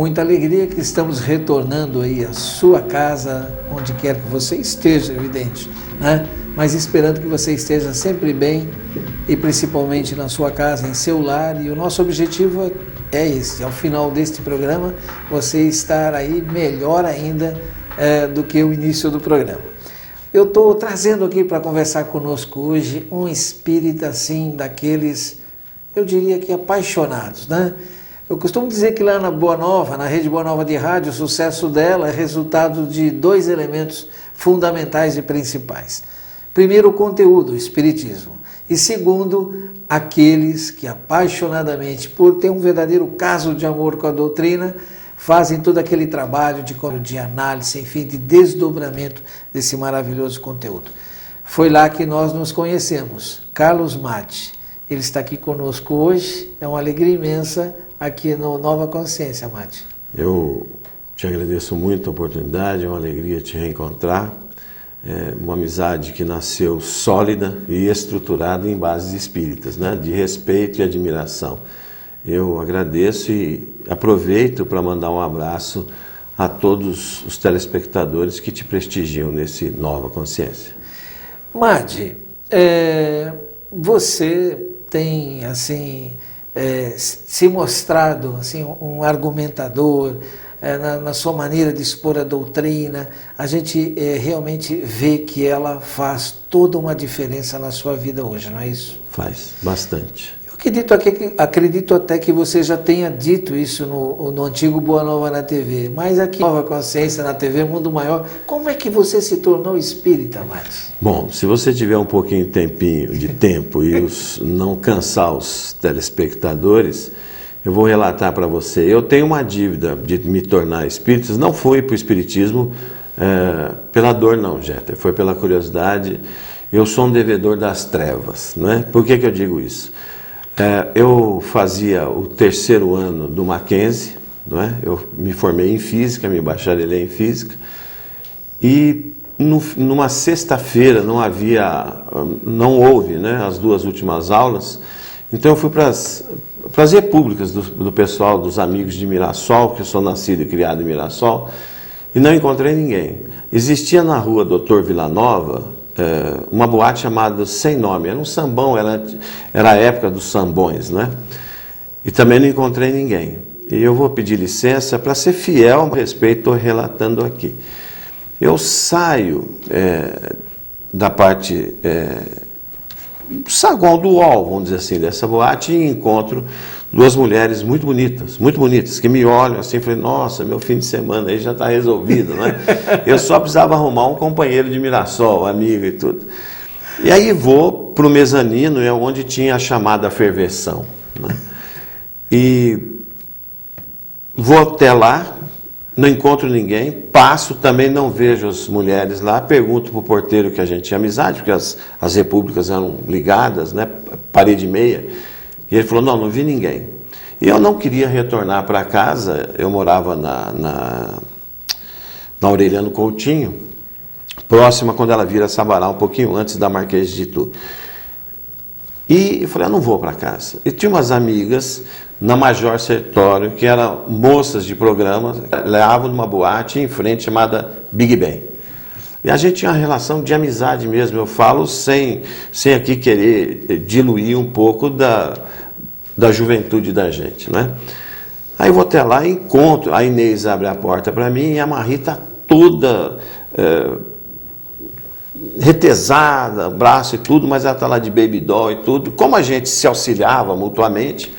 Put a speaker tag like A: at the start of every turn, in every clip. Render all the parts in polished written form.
A: Muita alegria que estamos retornando aí à sua casa, onde quer que você esteja, evidente, né? Mas esperando que você esteja sempre bem e principalmente na sua casa, em seu lar. E o nosso objetivo é esse, ao final deste programa, você estar aí melhor ainda do que o início do programa. Eu estou trazendo aqui para conversar conosco hoje um espírita assim, daqueles, eu diria que apaixonados, né? Eu costumo dizer que lá na Boa Nova, na Rede Boa Nova de Rádio, o sucesso dela é resultado de dois elementos fundamentais e principais. Primeiro, o conteúdo, o espiritismo. E segundo, aqueles que apaixonadamente, por ter um verdadeiro caso de amor com a doutrina, fazem todo aquele trabalho de análise, enfim, de desdobramento desse maravilhoso conteúdo. Foi lá que nós nos conhecemos. Carlos Mate, ele está aqui conosco hoje, é uma alegria imensa aqui no Nova Consciência, Mate.
B: Eu te agradeço muito a oportunidade, é uma alegria te reencontrar. É uma amizade que nasceu sólida e estruturada em bases espíritas, né? De respeito e admiração. Eu agradeço e aproveito para mandar um abraço a todos os telespectadores que te prestigiam nesse Nova Consciência.
A: Mate, você tem assim se mostrado assim um argumentador na sua maneira de expor a doutrina. A gente realmente vê que ela faz toda uma diferença na sua vida hoje, não é isso?
B: Faz, bastante.
A: Eu acredito até que você já tenha dito isso no antigo Boa Nova na TV, mas aqui Nova Consciência na TV Mundo Maior, como é que você se tornou espírita, Mate?
B: Bom, se você tiver um pouquinho de tempo e não cansar os telespectadores, eu vou relatar para você. Eu tenho uma dívida de me tornar espírita. Não foi para o espiritismo pela dor não, Jeter, foi pela curiosidade. Eu sou um devedor das trevas, não é? Por que eu digo isso? Eu fazia o terceiro ano do Mackenzie, não é? Eu me formei em física, me bacharelei em física, e numa sexta-feira não houve, né, as duas últimas aulas. Então eu fui para as repúblicas do pessoal, dos amigos de Mirassol, que eu sou nascido e criado em Mirassol, e não encontrei ninguém. Existia na rua Doutor Villanova uma boate chamada Sem Nome, era um sambão, era a época dos sambões, né? E também não encontrei ninguém. E eu vou pedir licença para ser fiel a respeito, estou relatando aqui. Eu saio da parte saguão do UOL, vamos dizer assim, dessa boate, e encontro duas mulheres muito bonitas, que me olham assim e falei, nossa, meu fim de semana aí já está resolvido, né? Eu só precisava arrumar um companheiro de Mirassol, amigo e tudo. E aí vou para o mezanino, onde tinha a chamada ferveção, né? E vou até lá, não encontro ninguém, passo, também não vejo as mulheres lá, pergunto para o porteiro que a gente tinha amizade, porque as repúblicas eram ligadas, né, parede e meia, e ele falou, não vi ninguém. E eu não queria retornar para casa, eu morava na Aureliano Coutinho, próxima quando ela vira Sabará, um pouquinho antes da Marquês de Itu. E eu falei, eu não vou para casa. E tinha umas amigas na Major Sertório, que eram moças de programa, levavam numa boate em frente chamada Big Ben. E a gente tinha uma relação de amizade mesmo, eu falo sem aqui querer diluir um pouco da juventude da gente, né? Aí eu vou até lá e encontro, a Inês abre a porta para mim e a Marie está toda retesada, braço e tudo, mas ela está lá de baby doll e tudo. Como a gente se auxiliava mutuamente,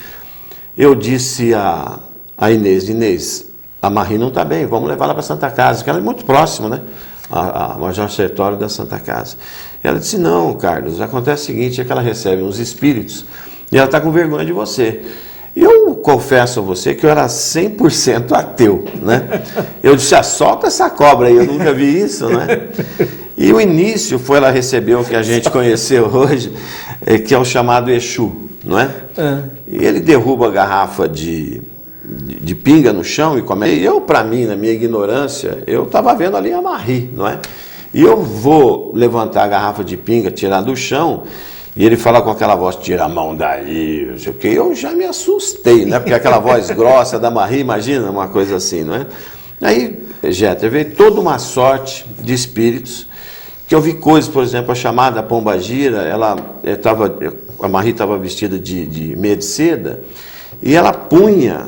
B: eu disse a Inês, a Marie não está bem, vamos levar ela para Santa Casa, que ela é muito próxima, né? A Major Sertório da Santa Casa. Ela disse, não, Carlos, acontece o seguinte, é que ela recebe uns espíritos e ela está com vergonha de você. Eu confesso a você que eu era 100% ateu, né? Eu disse, solta essa cobra aí, eu nunca vi isso, né? E o início foi, ela recebeu o que a gente conheceu hoje, que é o chamado Exu, não é? E ele derruba a garrafa de pinga no chão e come. E eu, para mim, na minha ignorância, eu estava vendo ali a Marie, não é? E eu vou levantar a garrafa de pinga, tirar do chão, E ele fala com aquela voz, tira a mão daí, não sei o quê. Eu já me assustei, né? Porque aquela voz grossa da Marie, imagina, uma coisa assim, não é? Aí, Jeter, veio toda uma sorte de espíritos, que eu vi coisas, por exemplo, a chamada Pombagira, a Marie estava vestida de meia de seda, e ela punha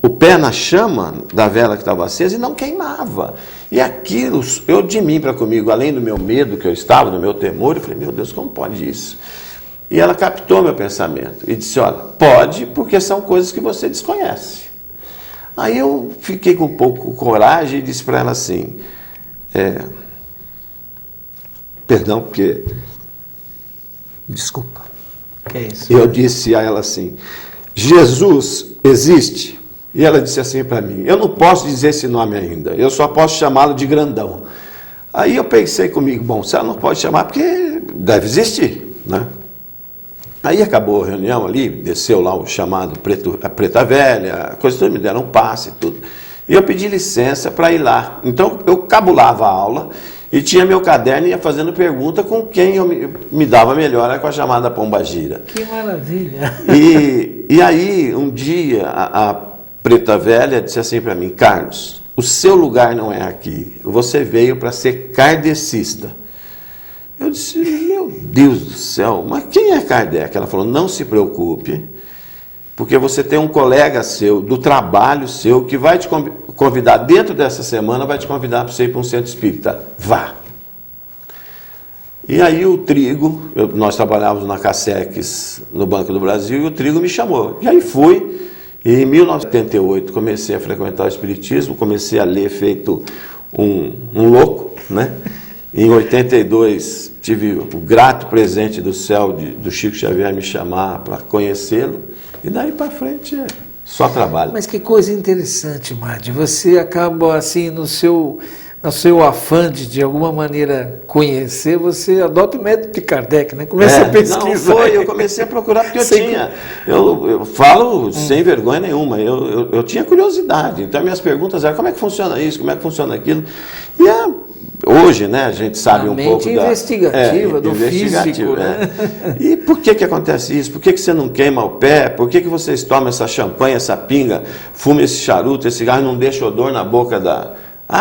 B: o pé na chama da vela que estava acesa e não queimava. E aquilo, eu de mim para comigo, além do meu medo que eu estava, do meu temor, eu falei, meu Deus, como pode isso? E ela captou meu pensamento e disse, olha, pode, porque são coisas que você desconhece. Aí eu fiquei com um pouco de coragem e disse para ela assim, perdão, porque...
A: Desculpa. Que é isso?
B: Eu disse a ela assim, Jesus existe? E ela disse assim para mim, eu não posso dizer esse nome ainda, eu só posso chamá-lo de grandão. Aí eu pensei comigo, bom, se ela não pode chamar, porque deve existir, né? Aí acabou a reunião ali, desceu lá o chamado a Preta Velha, a coisa toda, me deram um passe e tudo. E eu pedi licença para ir lá. Então eu cabulava a aula e tinha meu caderno e ia fazendo pergunta com quem eu me dava melhor, com a chamada Pombagira.
A: Que maravilha!
B: E aí, um dia, a Preta Velha disse assim para mim, Carlos, o seu lugar não é aqui, você veio para ser kardecista. Eu disse, meu Deus do céu, mas quem é Kardec? Ela falou, não se preocupe, porque você tem um colega seu, do trabalho seu, que vai te convidar, dentro dessa semana, vai te convidar para você ir para um centro espírita. Vá! E aí o Trigo, nós trabalhávamos na Casseques, no Banco do Brasil, e o Trigo me chamou. E aí fui, e em 1978 comecei a frequentar o Espiritismo, comecei a ler feito um louco, né? Em 82 tive o grato presente do céu do Chico Xavier me chamar para conhecê-lo, e daí para frente só trabalho.
A: Mas que coisa interessante, Madi, você acaba assim no seu afã de alguma maneira conhecer, você adota o método de Kardec, né? Começa a pesquisar.
B: Não, eu comecei a procurar porque eu falo sem vergonha nenhuma, eu tinha curiosidade, então minhas perguntas eram como é que funciona isso, como é que funciona aquilo, e hoje, né, a gente sabe um pouco
A: investigativa do físico, né?
B: E por que acontece isso? Por que você não queima o pé? Por que vocês tomam essa champanhe, essa pinga, fumam esse charuto, esse cigarro e não deixa odor na boca da...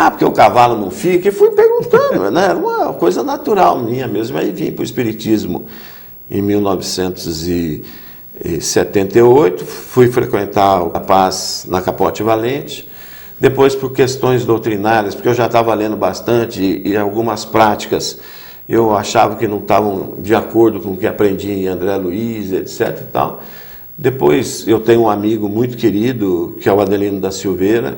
B: porque o cavalo não fica, e fui perguntando, né? Era uma coisa natural minha mesmo. Aí vim para o Espiritismo em 1978, fui frequentar a Paz na Capote Valente, depois por questões doutrinárias, porque eu já estava lendo bastante e algumas práticas eu achava que não estavam de acordo com o que aprendi em André Luiz, etc. e tal. Depois eu tenho um amigo muito querido, que é o Adelino da Silveira,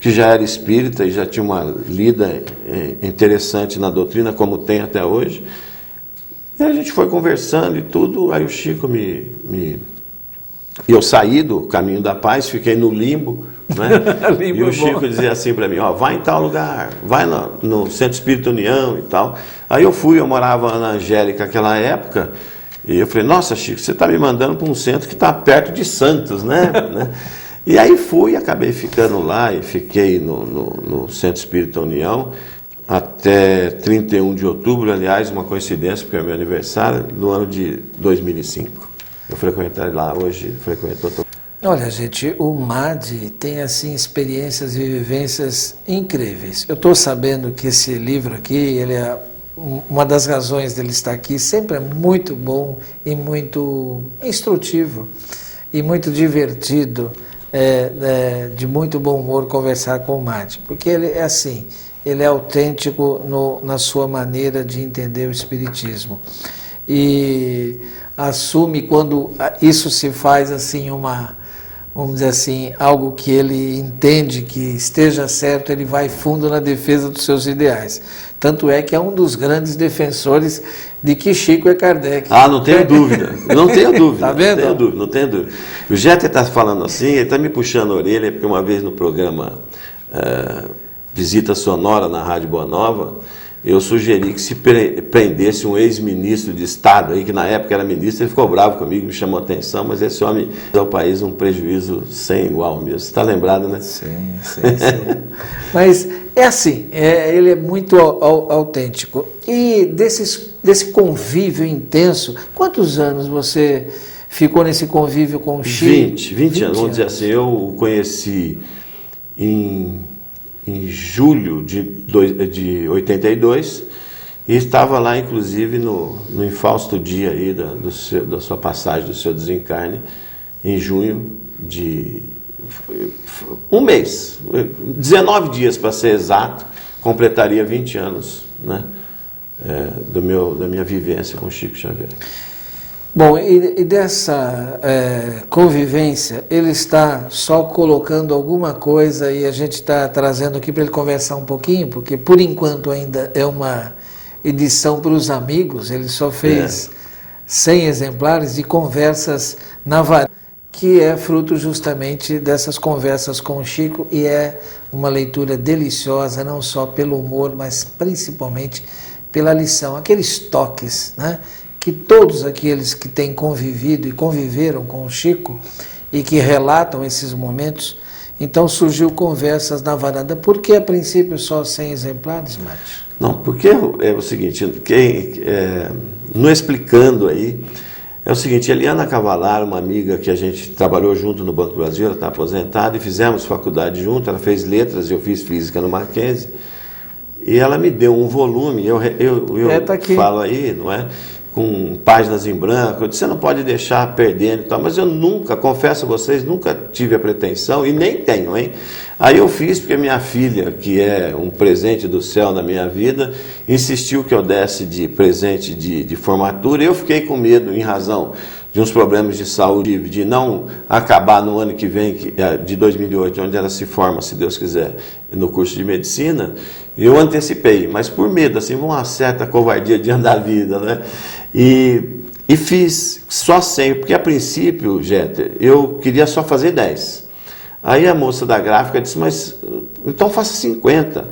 B: que já era espírita e já tinha uma lida interessante na doutrina, como tem até hoje. E a gente foi conversando e tudo, aí o Chico eu saí do caminho da paz, fiquei no limbo, né? E o Chico dizia assim para mim, vai em tal lugar, vai no Centro Espírita União e tal. Aí eu morava na Angélica naquela época, e eu falei, nossa, Chico, você está me mandando para um centro que está perto de Santos, né? E aí acabei ficando lá e fiquei no Centro Espírita União até 31 de outubro, aliás, uma coincidência, porque é meu aniversário, no ano de 2005. Eu frequentei lá, hoje frequento.
A: Olha, gente, o Madi tem assim experiências e vivências incríveis. Eu estou sabendo que esse livro aqui, uma das razões dele estar aqui, sempre é muito bom e muito instrutivo e muito divertido. De muito bom humor conversar com o Madi, porque ele é assim, ele é autêntico na sua maneira de entender o Espiritismo e assume quando isso se faz assim vamos dizer assim, algo que ele entende que esteja certo, ele vai fundo na defesa dos seus ideais. Tanto é que é um dos grandes defensores de que Chico é Kardec.
B: Não tenho dúvida, não tenho dúvida.
A: Tá vendo?
B: Não tenho dúvida. O Jeter está falando assim, ele está me puxando a orelha, porque uma vez no programa Visita Sonora na Rádio Boa Nova, eu sugeri que se prendesse um ex-ministro de Estado, aí, que na época era ministro, ele ficou bravo comigo, me chamou a atenção, mas esse homem dá ao país um prejuízo sem igual mesmo. Você está lembrado, né?
A: Sim. Mas é assim, ele é muito autêntico. E desses desse convívio intenso. Quantos anos você ficou nesse convívio com o Chico?
B: 20 anos, vamos dizer assim. Eu o conheci em julho de 82 e estava lá, inclusive, no infausto dia aí da sua passagem, do seu desencarne, em junho de um mês, 19 dias para ser exato, completaria 20 anos, né, da minha vivência com Chico Xavier.
A: Bom, e dessa convivência, ele está só colocando alguma coisa e a gente está trazendo aqui para ele conversar um pouquinho, porque por enquanto ainda é uma edição para os amigos, ele só fez 100 exemplares de conversas na varanda, que é fruto justamente dessas conversas com o Chico, e é uma leitura deliciosa, não só pelo humor, mas principalmente pela lição, aqueles toques, né, que todos aqueles que têm convivido e conviveram com o Chico e que relatam esses momentos. Então surgiu Conversas na Varanda. Por que a princípio só 100 exemplares, Márcio?
B: Não, porque é o seguinte, não explicando aí, é o seguinte, Eliana Cavalar, uma amiga que a gente trabalhou junto no Banco do Brasil, ela está aposentada, e fizemos faculdade junto, ela fez letras e eu fiz física no Mackenzie, e ela me deu um volume, eu
A: tá aqui.
B: falo aí, não é? Com páginas em branco, eu disse, você não pode deixar perdendo e tal, mas eu nunca, confesso a vocês, nunca tive a pretensão e nem tenho, hein? Aí eu fiz porque minha filha, que é um presente do céu na minha vida, insistiu que eu desse de presente de formatura, e eu fiquei com medo, em razão de uns problemas de saúde, de não acabar no ano que vem, de 2008, onde ela se forma, se Deus quiser, no curso de medicina. Eu antecipei, mas por medo, assim, uma certa covardia diante da vida, né? E fiz só 100, porque a princípio, Jeter, eu queria só fazer 10. Aí a moça da gráfica disse, mas então faça 50.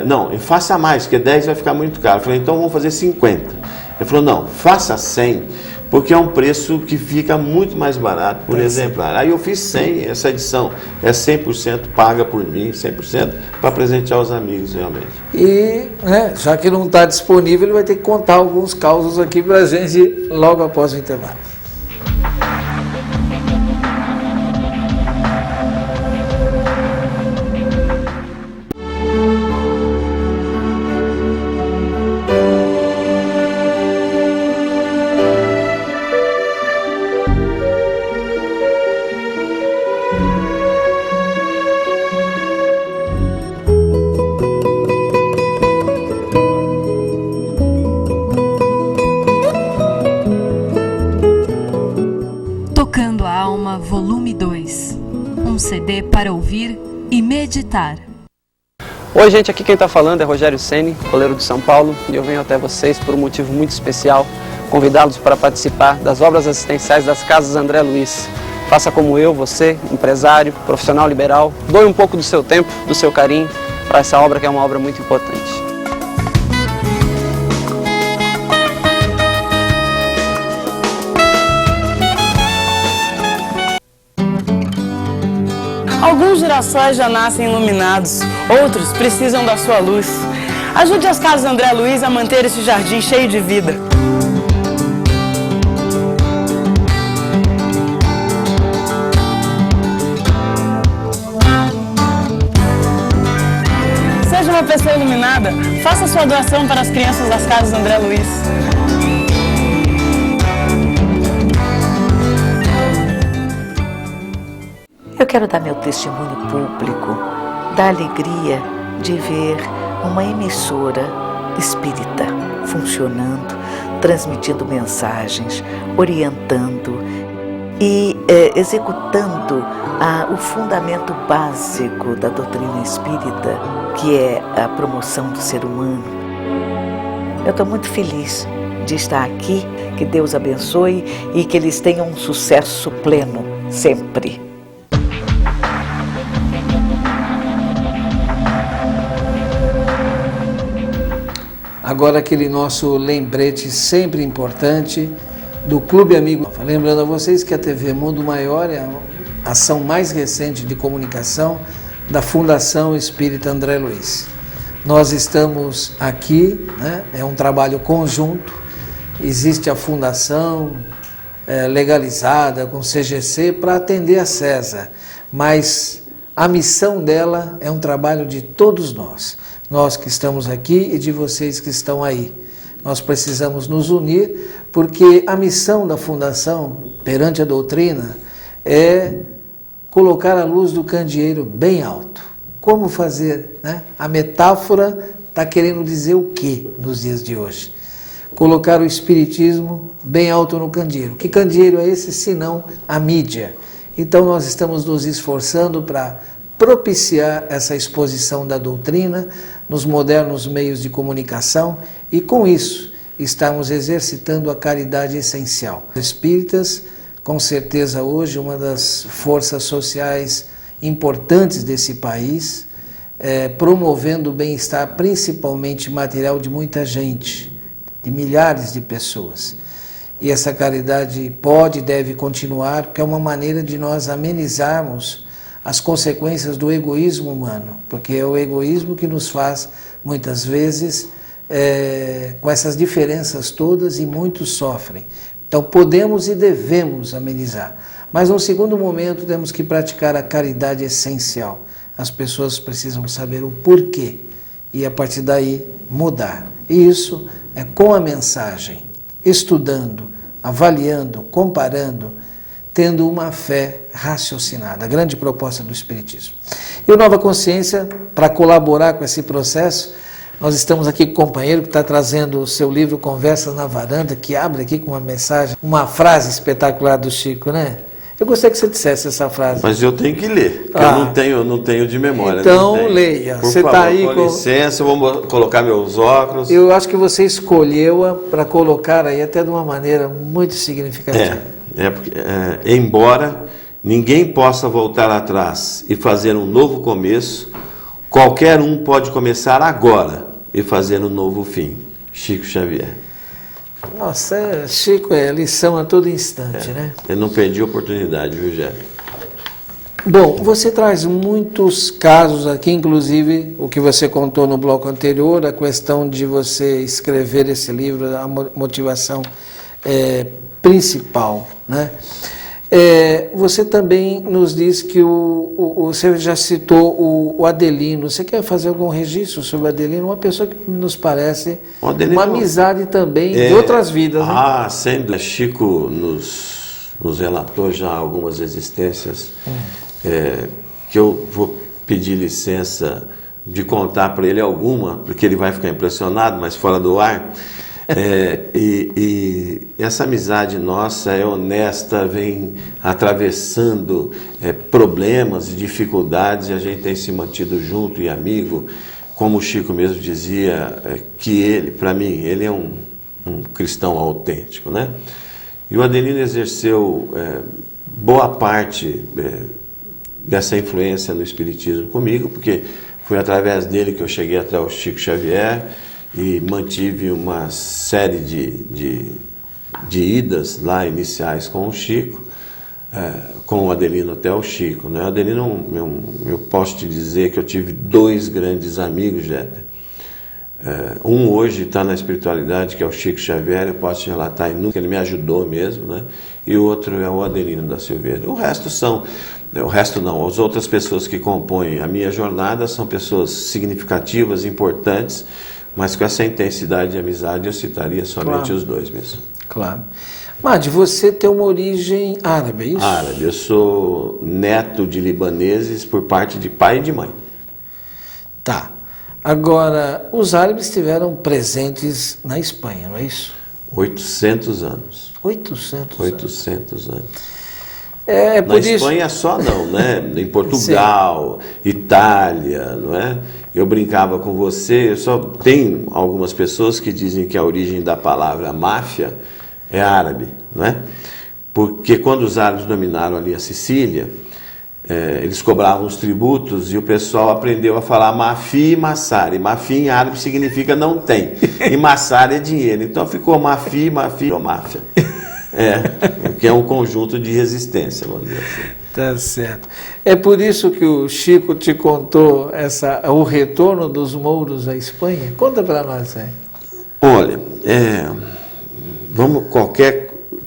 B: Não, faça mais, porque 10 vai ficar muito caro. Eu falei, então vamos fazer 50. Ele falou, não, faça 100, porque é um preço que fica muito mais barato por exemplar. Aí eu fiz 100, essa edição é 100% paga por mim, 100% para presentear os amigos realmente.
A: E, né, já que não está disponível, ele vai ter que contar alguns causos aqui para a gente logo após o intervalo.
C: Tocando a Alma, volume 2. Um CD para ouvir e meditar.
D: Oi, gente, aqui quem está falando é Rogério Ceni, goleiro de São Paulo, e eu venho até vocês por um motivo muito especial, convidá-los para participar das obras assistenciais das Casas André Luiz. Faça como eu, você, empresário, profissional liberal, doe um pouco do seu tempo, do seu carinho, para essa obra que é uma obra muito importante.
E: Alguns girassóis já nascem iluminados, outros precisam da sua luz. Ajude as Casas André Luiz a manter esse jardim cheio de vida. Seja uma pessoa iluminada, faça sua doação para as crianças das Casas André Luiz.
F: Eu quero dar meu testemunho público da alegria de ver uma emissora espírita funcionando, transmitindo mensagens, orientando e executando o fundamento básico da doutrina espírita, que é a promoção do ser humano. Eu estou muito feliz de estar aqui, que Deus abençoe e que eles tenham um sucesso pleno, sempre.
A: Agora aquele nosso lembrete sempre importante do Clube Amigo. Lembrando a vocês que a TV Mundo Maior é a ação mais recente de comunicação da Fundação Espírita André Luiz. Nós estamos aqui, né? É um trabalho conjunto, existe a fundação legalizada com CGC para atender a César, mas a missão dela é um trabalho de todos nós que estamos aqui e de vocês que estão aí. Nós precisamos nos unir, porque a missão da Fundação perante a doutrina é colocar a luz do candeeiro bem alto. Como fazer, né? A metáfora está querendo dizer o quê nos dias de hoje? Colocar o espiritismo bem alto no candeeiro. Que candeeiro é esse, senão a mídia? Então nós estamos nos esforçando para propiciar essa exposição da doutrina nos modernos meios de comunicação e com isso estamos exercitando a caridade essencial. Os espíritas, com certeza hoje, uma das forças sociais importantes desse país, promovendo o bem-estar principalmente material de muita gente, de milhares de pessoas. E essa caridade pode e deve continuar, porque é uma maneira de nós amenizarmos as consequências do egoísmo humano, porque é o egoísmo que nos faz, muitas vezes, com essas diferenças todas, e muitos sofrem. Então podemos e devemos amenizar. Mas num segundo momento temos que praticar a caridade essencial. As pessoas precisam saber o porquê e a partir daí mudar. E isso é com a mensagem, estudando, avaliando, comparando, tendo uma fé raciocinada, a grande proposta do Espiritismo. E o Nova Consciência, para colaborar com esse processo, nós estamos aqui com o companheiro que está trazendo o seu livro Conversas na Varanda, que abre aqui com uma mensagem, uma frase espetacular do Chico, né? Eu gostaria que você dissesse essa frase.
B: Mas eu tenho que ler, porque eu não tenho de memória.
A: Então leia.
B: Por favor,
A: tá aí
B: com licença, eu vou colocar meus óculos.
A: Eu acho que você escolheu-a para colocar aí até de uma maneira muito significativa.
B: Porque, embora ninguém possa voltar atrás e fazer um novo começo, qualquer um pode começar agora e fazer um novo fim. Chico Xavier.
A: Nossa, Chico, é lição a todo instante, né?
B: Eu não perdi a oportunidade, viu, Jé?
A: Bom, você traz muitos casos aqui, inclusive o que você contou no bloco anterior, a questão de você escrever esse livro, a motivação principal, né? Você também nos diz que você já citou o Adelino. Você quer fazer algum registro sobre o Adelino? Uma pessoa que nos parece uma amizade também de outras vidas. Né?
B: Sempre. Chico nos relatou já algumas existências que eu vou pedir licença de contar para ele alguma, porque ele vai ficar impressionado, mas fora do ar. E essa amizade nossa é honesta, vem atravessando problemas e dificuldades, e a gente tem se mantido junto e amigo, como o Chico mesmo dizia, que ele, para mim, ele é um cristão autêntico, né? E o Adelino exerceu boa parte dessa influência no Espiritismo comigo, porque foi através dele que eu cheguei até o Chico Xavier, e mantive uma série de idas lá iniciais com o Chico, com o Adelino até o Chico. Né? O Adelino, eu posso te dizer que eu tive dois grandes amigos, Jéter. Um hoje está na espiritualidade, que é o Chico Xavier, eu posso te relatar que ele me ajudou mesmo, né? E o outro é o Adelino da Silveira. As outras pessoas que compõem a minha jornada são pessoas significativas, importantes, mas com essa intensidade de amizade eu citaria somente os dois mesmo.
A: Claro. Madi, você tem uma origem árabe, é isso?
B: Árabe. Eu sou neto de libaneses por parte de pai e de mãe.
A: Tá. Agora, os árabes estiveram presentes na Espanha, não é isso?
B: 800 anos.
A: 800
B: anos.
A: Na
B: Espanha só não, né? Em Portugal, Itália, não é? Eu brincava com você, eu só tenho algumas pessoas que dizem que a origem da palavra máfia é árabe, não é? Porque quando os árabes dominaram ali a Sicília, eles cobravam os tributos e o pessoal aprendeu a falar mafi e massari. Mafi em árabe significa não tem, e massari é dinheiro. Então ficou mafi ou máfia. Que é um conjunto de resistência, vamos dizer assim.
A: Tá certo. É por isso que o Chico te contou o retorno dos mouros à Espanha? Conta para nós, aí.
B: Olha, vamos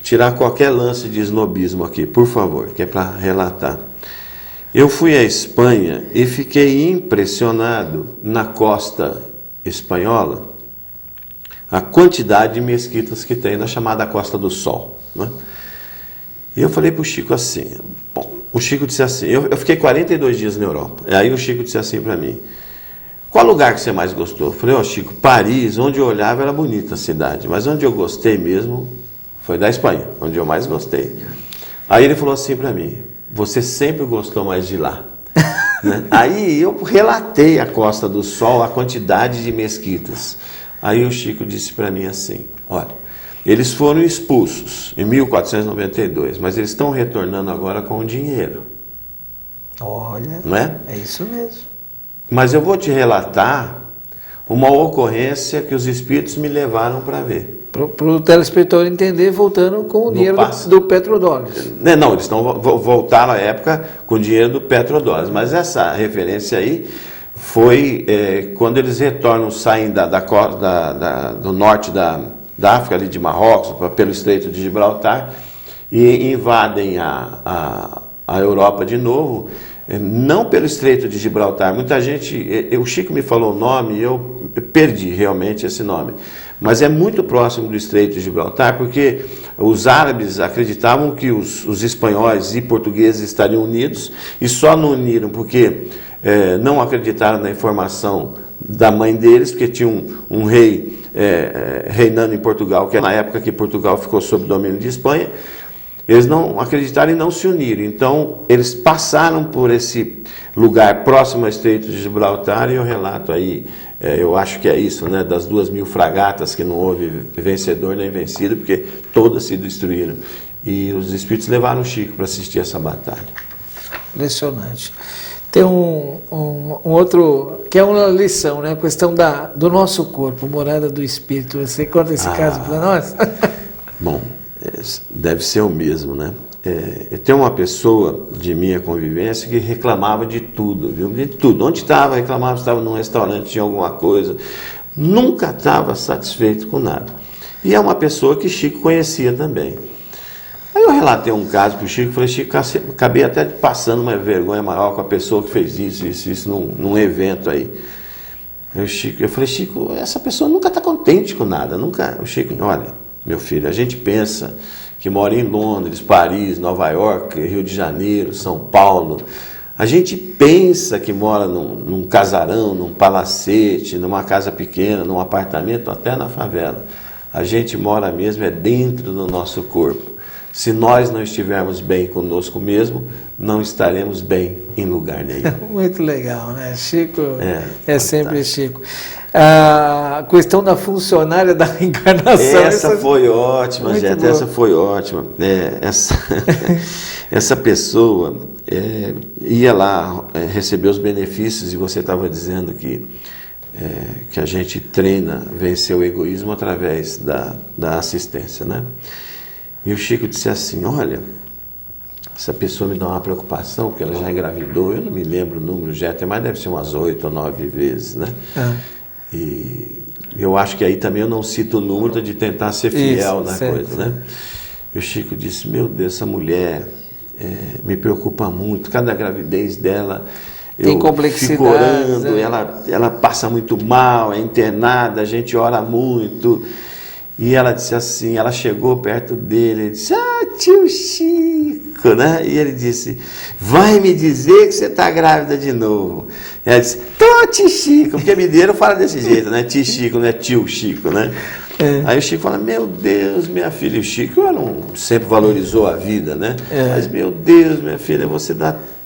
B: tirar qualquer lance de snobismo aqui, por favor, que é para relatar. Eu fui à Espanha e fiquei impressionado na costa espanhola, a quantidade de mesquitas que tem na chamada Costa do Sol, né? E eu falei para o Chico assim, o Chico disse assim, eu fiquei 42 dias na Europa, e aí o Chico disse assim para mim, qual lugar que você mais gostou? Eu falei, Chico, Paris, onde eu olhava era bonita a cidade, mas onde eu gostei mesmo foi da Espanha, onde eu mais gostei. Aí ele falou assim para mim, você sempre gostou mais de lá. Né? Aí eu relatei a Costa do Sol, a quantidade de mesquitas. Aí o Chico disse para mim assim, olha, eles foram expulsos em 1492, mas eles estão retornando agora com dinheiro.
A: Olha,
B: não é?
A: É isso mesmo.
B: Mas eu vou te relatar uma ocorrência que os espíritos me levaram para ver.
A: Para o telespectador entender, voltando com o dinheiro do petrodólares.
B: Não, eles voltaram à época com o dinheiro do petrodólares, mas essa referência aí foi quando eles retornam, saem do norte da África, ali de Marrocos, pelo Estreito de Gibraltar, e invadem a Europa de novo, não pelo Estreito de Gibraltar. Muita gente, o Chico me falou o nome e eu perdi realmente esse nome, mas é muito próximo do Estreito de Gibraltar, porque os árabes acreditavam que os espanhóis e portugueses estariam unidos, e só não uniram porque não acreditaram na informação da mãe deles, porque tinha um rei reinando em Portugal, que é na época que Portugal ficou sob domínio de Espanha. Eles não acreditaram e não se uniram. Então, eles passaram por esse lugar próximo ao Estreito de Gibraltar, e eu relato aí, eu acho que é isso, né, das 2.000 fragatas que não houve vencedor nem vencido, porque todas se destruíram. E os espíritos levaram o Chico para assistir essa batalha.
A: Impressionante. Tem um outro, que é uma lição, né? A questão do nosso corpo, morada do espírito. Você conta esse caso para nós?
B: Bom, deve ser o mesmo, né? Tem uma pessoa de minha convivência que reclamava de tudo, viu? De tudo. Onde estava, reclamava, estava num restaurante, tinha alguma coisa. Nunca estava satisfeito com nada. E é uma pessoa que Chico conhecia também. Aí eu relatei um caso para o Chico, falei, Chico, acabei até passando uma vergonha maior com a pessoa que fez isso num evento aí. Eu falei, Chico, essa pessoa nunca está contente com nada, nunca. O Chico, olha, meu filho, a gente pensa que mora em Londres, Paris, Nova York, Rio de Janeiro, São Paulo. A gente pensa que mora num casarão, num palacete, numa casa pequena, num apartamento, até na favela. A gente mora mesmo dentro do nosso corpo. Se nós não estivermos bem conosco mesmo, não estaremos bem em lugar nenhum.
A: Muito legal, né? Chico é sempre Chico. A questão da funcionária da reencarnação.
B: Essa foi ótima, gente. Essa foi ótima. Essa pessoa ia lá receber os benefícios, e você estava dizendo que a gente treina vencer o egoísmo através da assistência, né? E o Chico disse assim, olha, essa pessoa me dá uma preocupação, porque ela já engravidou, eu não me lembro o número, mas deve ser umas 8 ou 9 vezes, né? E eu acho que aí também eu não cito o número de tentar ser fiel na coisa, né? E o Chico disse, meu Deus, essa mulher me preocupa muito, cada gravidez dela
A: tem complexidade,
B: fico orando, ela passa muito mal, é internada, a gente ora muito. E ela disse assim, ela chegou perto dele e disse, tio Chico, né? E ele disse, vai me dizer que você está grávida de novo. E ela disse, tô, tio Chico, porque mineiro fala desse jeito, né? Tio Chico, não é tio Chico, né? Aí o Chico fala, meu Deus, minha filha, o Chico sempre valorizou a vida, né? Mas, meu Deus, minha filha, você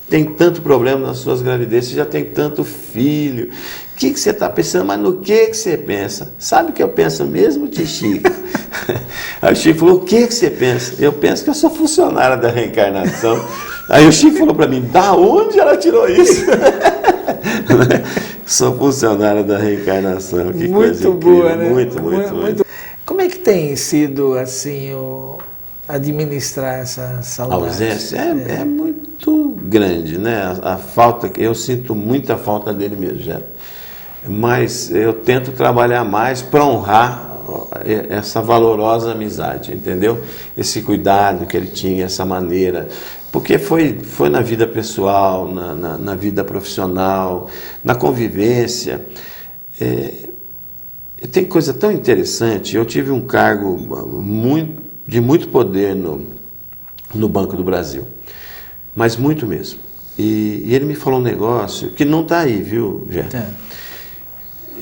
B: tem tanto problema nas suas gravidezes, você já tem tanto filho. O que você está pensando? Mas no que você pensa? Sabe o que eu penso mesmo, tio Chico? Aí o Chico falou, o que você pensa? Eu penso que eu sou funcionária da reencarnação. Aí o Chico falou para mim, da onde ela tirou isso? Sou funcionária da reencarnação. Que coisa incrível.
A: Boa, né?
B: Muito.
A: Como é que tem sido, assim, administrar essa saudade?
B: A ausência é muito muito grande, né? A falta, eu sinto muita falta dele mesmo, já. Mas eu tento trabalhar mais para honrar essa valorosa amizade, entendeu? Esse cuidado que ele tinha, essa maneira, porque foi na vida pessoal, na vida profissional, na convivência. Tem coisa tão interessante. Eu tive um cargo de muito poder no Banco do Brasil, mas muito mesmo. E ele me falou um negócio que não está aí, viu, Gerson?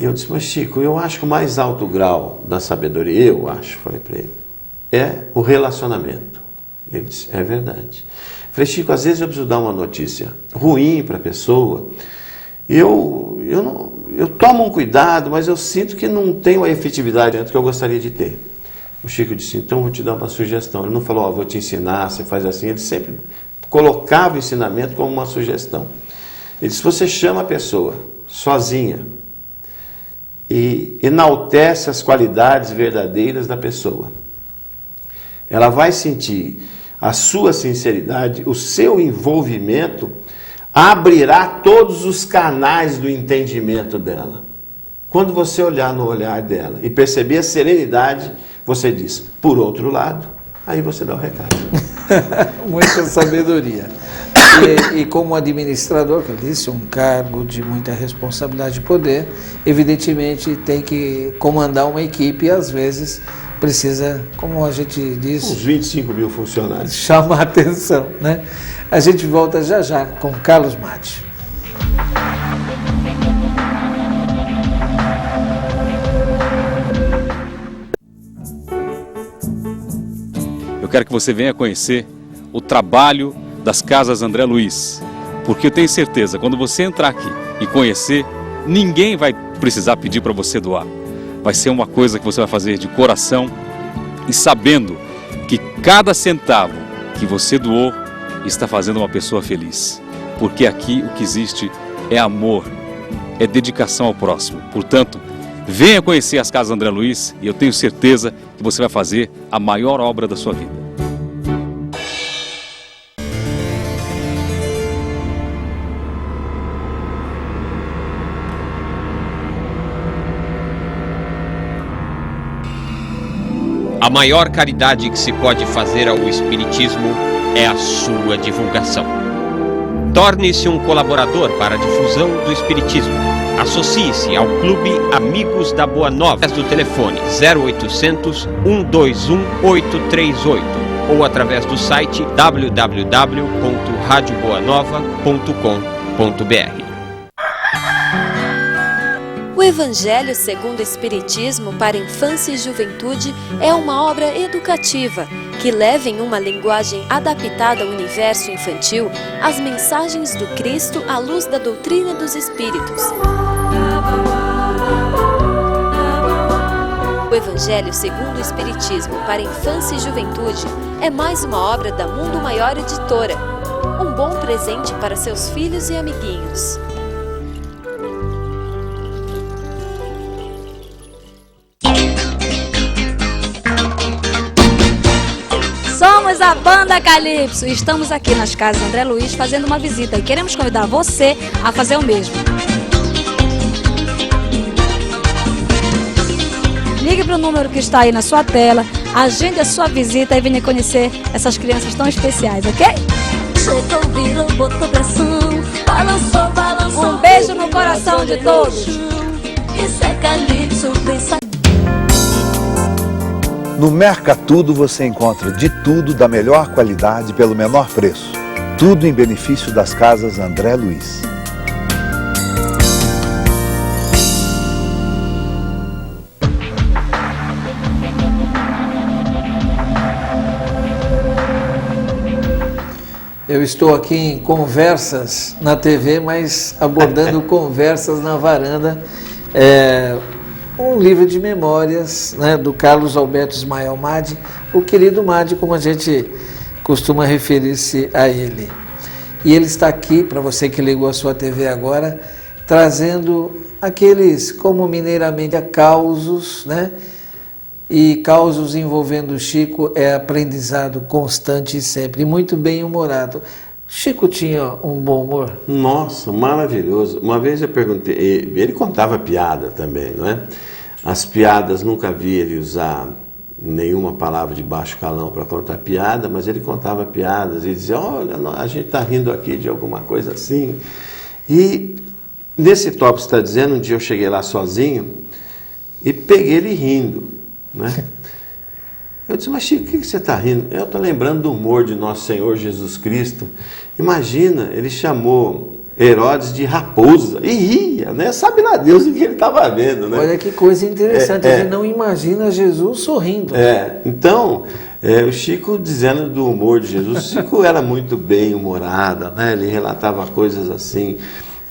B: Eu disse, mas Chico, eu acho que o mais alto grau da sabedoria, falei para ele, é o relacionamento. Ele disse, é verdade. Falei, Chico, às vezes eu preciso dar uma notícia ruim para a pessoa, eu tomo um cuidado, mas eu sinto que não tenho a efetividade que eu gostaria de ter. O Chico disse, então vou te dar uma sugestão. Ele não falou, vou te ensinar, você faz assim, ele sempre colocava o ensinamento como uma sugestão. Ele disse, você chama a pessoa sozinha, e enaltece as qualidades verdadeiras da pessoa. Ela vai sentir a sua sinceridade, o seu envolvimento abrirá todos os canais do entendimento dela. Quando você olhar no olhar dela e perceber a serenidade, você diz, por outro lado, aí você dá o recado.
A: Muita sabedoria. E como administrador, que eu disse, um cargo de muita responsabilidade e poder, evidentemente tem que comandar uma equipe e às vezes precisa, como a gente diz...
B: Uns 25 mil funcionários.
A: Chamar a atenção, né? A gente volta já com Carlos Madi.
G: Eu quero que você venha conhecer o trabalho das Casas André Luiz, porque eu tenho certeza, quando você entrar aqui e conhecer, ninguém vai precisar pedir para você doar. Vai ser uma coisa que você vai fazer de coração e sabendo que cada centavo que você doou está fazendo uma pessoa feliz. Porque aqui o que existe é amor, é dedicação ao próximo. Portanto, venha conhecer as Casas André Luiz e eu tenho certeza que você vai fazer a maior obra da sua vida.
H: A maior caridade que se pode fazer ao Espiritismo é a sua divulgação. Torne-se um colaborador para a difusão do Espiritismo. Associe-se ao Clube Amigos da Boa Nova do telefone 0800 121 838 ou através do site www.radioboanova.com.br.
I: O Evangelho segundo o Espiritismo para Infância e Juventude é uma obra educativa que leva em uma linguagem adaptada ao universo infantil as mensagens do Cristo à luz da doutrina dos Espíritos. O Evangelho segundo o Espiritismo para Infância e Juventude é mais uma obra da Mundo Maior Editora, um bom presente para seus filhos e amiguinhos.
J: Somos a Banda Calypso e estamos aqui nas Casas André Luiz fazendo uma visita e queremos convidar você a fazer o mesmo. Ligue para o número que está aí na sua tela, agende a sua visita e venha conhecer essas crianças tão especiais, ok? Um beijo no coração de todos.
K: No Mercatudo você encontra de tudo da melhor qualidade pelo menor preço. Tudo em benefício das Casas André Luiz.
A: Eu estou aqui em Conversas na TV, mas abordando Conversas na Varanda. Um livro de memórias, né, do Carlos Alberto Ismael Madi, o querido Madi, como a gente costuma referir-se a ele. E ele está aqui, para você que ligou a sua TV agora, trazendo aqueles, como mineiramente, causos, né? E causos envolvendo o Chico é aprendizado constante e sempre, e muito bem humorado. Chico tinha um bom humor?
B: Nossa, maravilhoso. Uma vez eu perguntei, ele contava piada também, não é? As piadas, nunca vi ele usar nenhuma palavra de baixo calão para contar piada, mas ele contava piadas e dizia, olha, a gente está rindo aqui de alguma coisa assim. E nesse tópico que você está dizendo, um dia eu cheguei lá sozinho e peguei ele rindo, né? Eu disse, mas Chico, o que você está rindo? Eu estou lembrando do humor de nosso Senhor Jesus Cristo. Imagina, ele chamou Herodes de raposa e ria, né? Sabe lá Deus o que ele estava vendo, né?
A: Olha que coisa interessante, a gente não imagina Jesus sorrindo.
B: Então, o Chico dizendo do humor de Jesus, o Chico era muito bem humorado, né? Ele relatava coisas assim,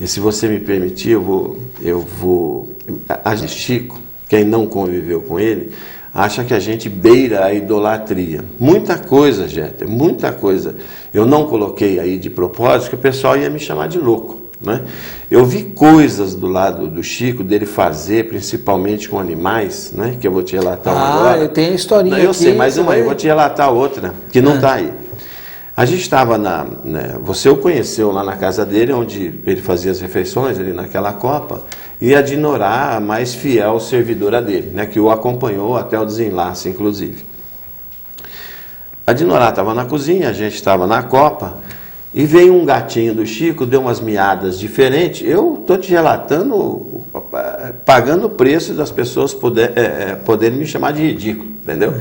B: e se você me permitir, eu vou... A Chico, quem não conviveu com ele, acha que a gente beira a idolatria. Muita coisa, gente, muita coisa. Eu não coloquei aí de propósito, que o pessoal ia me chamar de louco, né? Eu vi coisas do lado do Chico, dele fazer, principalmente com animais, né? Que eu vou te relatar agora.
A: Eu tenho a historinha aqui.
B: Eu sei, mas eu vou te relatar outra, que não está aí. A gente estava você o conheceu lá na casa dele, onde ele fazia as refeições, ali naquela copa, e a Dinorá, a mais fiel servidora dele, né, que o acompanhou até o desenlace, inclusive. A Dinorá estava na cozinha, a gente estava na copa, e veio um gatinho do Chico, deu umas miadas diferentes. Eu estou te relatando, pagando o preço das pessoas poderem me chamar de ridículo, entendeu?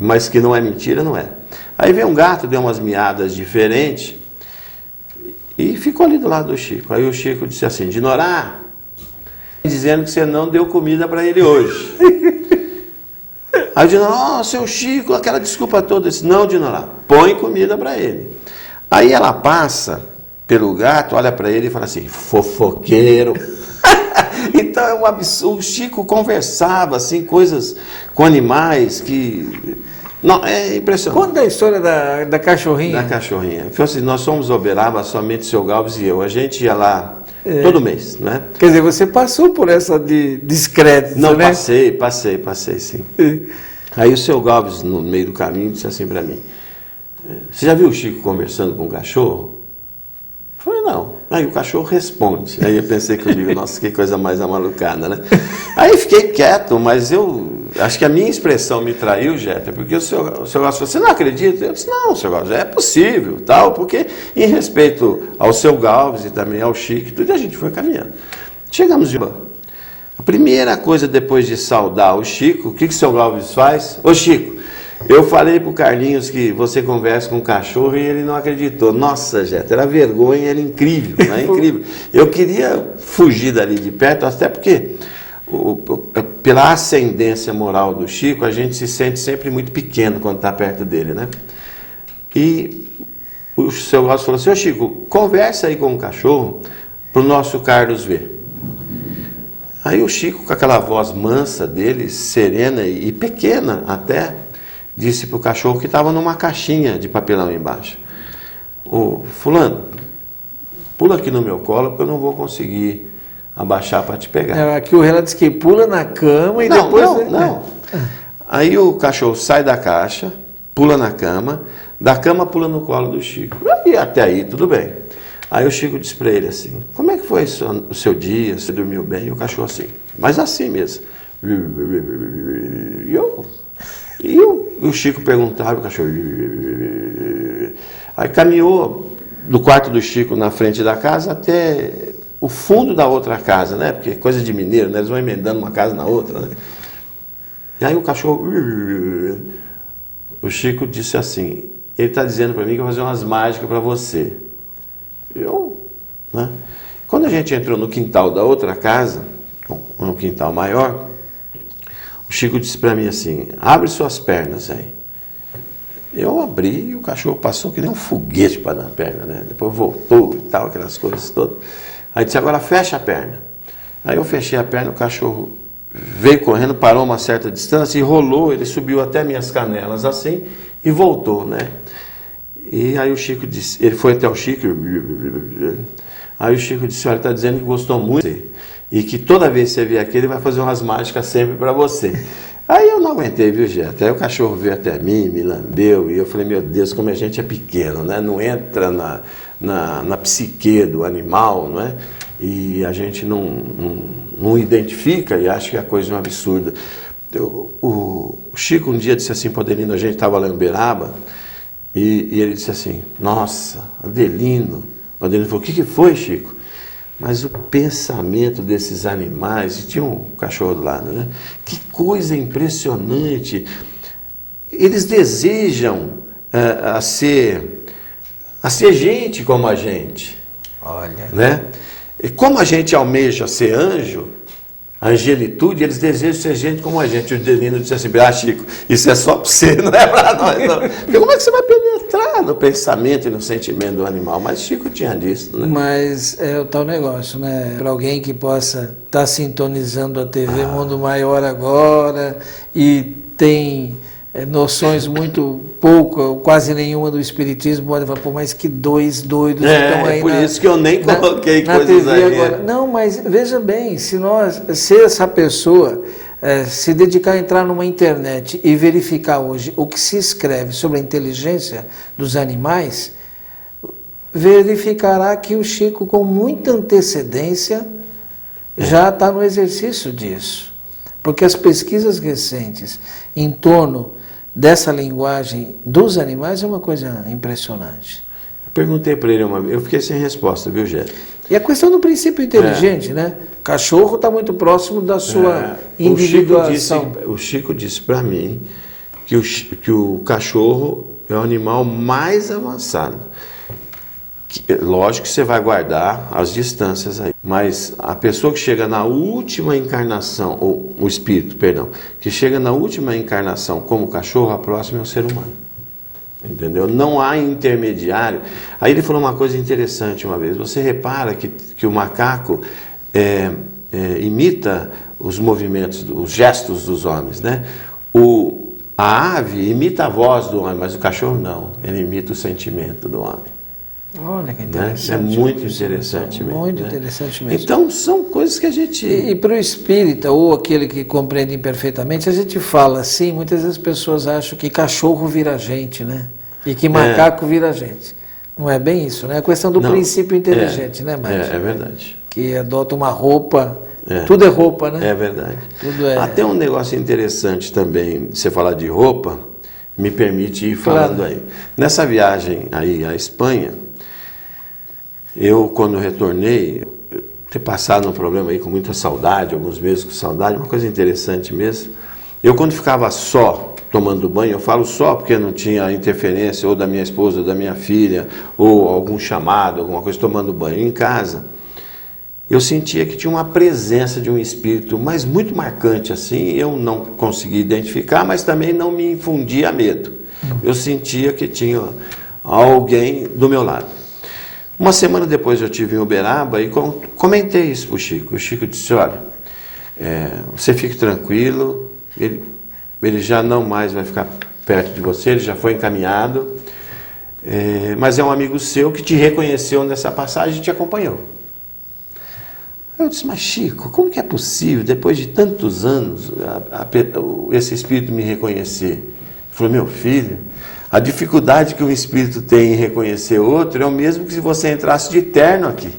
B: Mas que não é mentira, não é. Aí veio um gato, deu umas miadas diferentes, e ficou ali do lado do Chico. Aí o Chico disse assim, Dinorá, dizendo que você não deu comida para ele hoje. Aí o Dinorá, seu Chico, aquela desculpa toda. Eu disse, não, Dinorá, põe comida para ele. Aí ela passa pelo gato, olha para ele e fala assim, fofoqueiro. Então é um absurdo. O Chico conversava assim, coisas com animais que... Não, é impressionante.
A: Conta a história da cachorrinha.
B: Da cachorrinha. Foi assim, nós fomos a Uberaba, somente o seu Galves e eu. A gente ia lá todo mês, né?
A: Quer dizer, você passou por essa de descrédito,
B: não,
A: né?
B: Passei, sim. Aí o seu Galves, no meio do caminho, disse assim para mim, você já viu o Chico conversando com um cachorro? Eu falei, não. Aí o cachorro responde. Aí eu pensei comigo, nossa, que coisa mais amalucada, né? Aí fiquei quieto, mas eu acho que a minha expressão me traiu, Jéter, porque o seu Galves falou, você não acredita? Eu disse, não, seu Galves, é possível, tal, porque em respeito ao seu Galves e também ao Chico, tudo a gente foi caminhando. Chegamos de banco. A primeira coisa depois de saudar o Chico, o que o seu Galves faz? Ô Chico, eu falei pro Carlinhos que você conversa com um cachorro e ele não acreditou. Nossa, Jéter, era vergonha, era incrível, né? Incrível. Eu queria fugir dali de perto, até porque pela ascendência moral do Chico, a gente se sente sempre muito pequeno quando está perto dele, né? E o seu Galves falou assim, ô Chico, conversa aí com o cachorro para o nosso Carlos ver. Aí o Chico, com aquela voz mansa dele, serena e pequena até, disse para o cachorro que estava numa caixinha de papelão embaixo, ô fulano, pula aqui no meu colo porque eu não vou conseguir abaixar para te pegar.
A: Aqui o relato diz que pula na cama e
B: não,
A: depois...
B: Não. Aí o cachorro sai da caixa, pula na cama, da cama pula no colo do Chico. E até aí tudo bem. Aí o Chico disse para ele assim, como é que foi o seu dia, você dormiu bem? E o cachorro assim, mas assim mesmo. E o Chico perguntava, o cachorro... Aí caminhou do quarto do Chico na frente da casa até o fundo da outra casa, né? Porque coisa de mineiro, né? Eles vão emendando uma casa na outra, né? E aí o cachorro... O Chico disse assim, ele está dizendo para mim que eu vou fazer umas mágicas para você. Né? Quando a gente entrou no quintal da outra casa, no quintal maior, o Chico disse para mim assim, abre suas pernas aí. Eu abri e o cachorro passou que nem um foguete para dar a perna, né? Depois voltou e tal, aquelas coisas todas. Aí disse, agora fecha a perna. Aí eu fechei a perna, o cachorro veio correndo, parou uma certa distância e rolou, ele subiu até minhas canelas assim e voltou, né? E aí o Chico disse, ele foi até o Chico, aí o Chico disse, olha, está dizendo que gostou muito e que toda vez que você vier aqui ele vai fazer umas mágicas sempre para você. Aí eu não aguentei, viu, Jeto? Aí o cachorro veio até mim, me lambeu, e eu falei, meu Deus, como a gente é pequeno, né? Não entra na psique do animal, não é? E a gente não identifica e acha que é coisa um absurda. O Chico um dia disse assim para o Adelino, a gente estava lá em Uberaba, e ele disse assim, nossa, Adelino. O Adelino falou, o que foi, Chico? Mas o pensamento desses animais, e tinha um cachorro do lado, né? Que coisa impressionante. Eles desejam a ser gente como a gente.
A: Olha.
B: Né? E como a gente almeja ser anjo, a angelitude, eles desejam ser gente como a gente. O Adelino disse assim, Chico, isso é só para você, não é para nós não. Porque como é que você vai penetrar no pensamento e no sentimento do animal? Mas Chico tinha disso, né?
A: Mas é o tal negócio, né? Para alguém que possa estar sintonizando a TV Mundo Maior agora e tem noções muito pouco, quase nenhuma do espiritismo, pode falar, pô, mas que dois doidos estão aí.
B: Por isso que eu nem coloquei
A: na
B: coisas
A: TV
B: aí.
A: Agora. Não, mas veja bem, se essa pessoa se dedicar a entrar numa internet e verificar hoje o que se escreve sobre a inteligência dos animais, verificará que o Chico, com muita antecedência, já está no exercício disso. Porque as pesquisas recentes em torno dessa linguagem dos animais é uma coisa impressionante.
B: Eu perguntei para ele uma vez, eu fiquei sem resposta, viu, Jeto?
A: E a questão do princípio inteligente, né? O cachorro está muito próximo da sua individuação.
B: O Chico disse para mim que o cachorro é o animal mais avançado. Lógico que você vai guardar as distâncias aí, mas a pessoa que chega na última encarnação, ou o espírito, perdão, que chega na última encarnação como cachorro, a próxima é o ser humano. Entendeu? Não há intermediário. Aí ele falou uma coisa interessante uma vez. Você repara que o macaco imita os movimentos, os gestos dos homens, né? A ave imita a voz do homem, mas o cachorro não. Ele imita o sentimento do homem.
A: Olha que interessante.
B: É muito interessante mesmo.
A: Muito interessante mesmo.
B: Então, são coisas que a gente...
A: E para o espírita, ou aquele que compreende imperfeitamente, a gente fala assim, muitas vezes as pessoas acham que cachorro vira gente, né? E que macaco vira gente. Não é bem isso, né? É a questão do princípio inteligente, né, Márcio?
B: É verdade.
A: Que adota uma roupa, tudo é roupa, né?
B: É verdade.
A: Tudo é...
B: Até um negócio interessante também, você falar de roupa, me permite ir falando aí. Nessa viagem aí à Espanha, eu, quando retornei, ter passado um problema aí com muita saudade, alguns meses com saudade, uma coisa interessante mesmo. Eu, quando ficava só tomando banho, eu falo só porque não tinha interferência ou da minha esposa, ou da minha filha, ou algum chamado, alguma coisa, tomando banho em casa, eu sentia que tinha uma presença de um espírito, mas muito marcante assim, eu não conseguia identificar, mas também não me infundia medo. Eu sentia que tinha alguém do meu lado. Uma semana depois eu estive em Uberaba e comentei isso para o Chico. O Chico disse, olha, você fique tranquilo, ele já não mais vai ficar perto de você, ele já foi encaminhado, mas é um amigo seu que te reconheceu nessa passagem e te acompanhou. Eu disse, mas Chico, como que é possível, depois de tantos anos, esse espírito me reconhecer? Ele falou, meu filho, a dificuldade que um espírito tem em reconhecer outro é o mesmo que se você entrasse de terno aqui.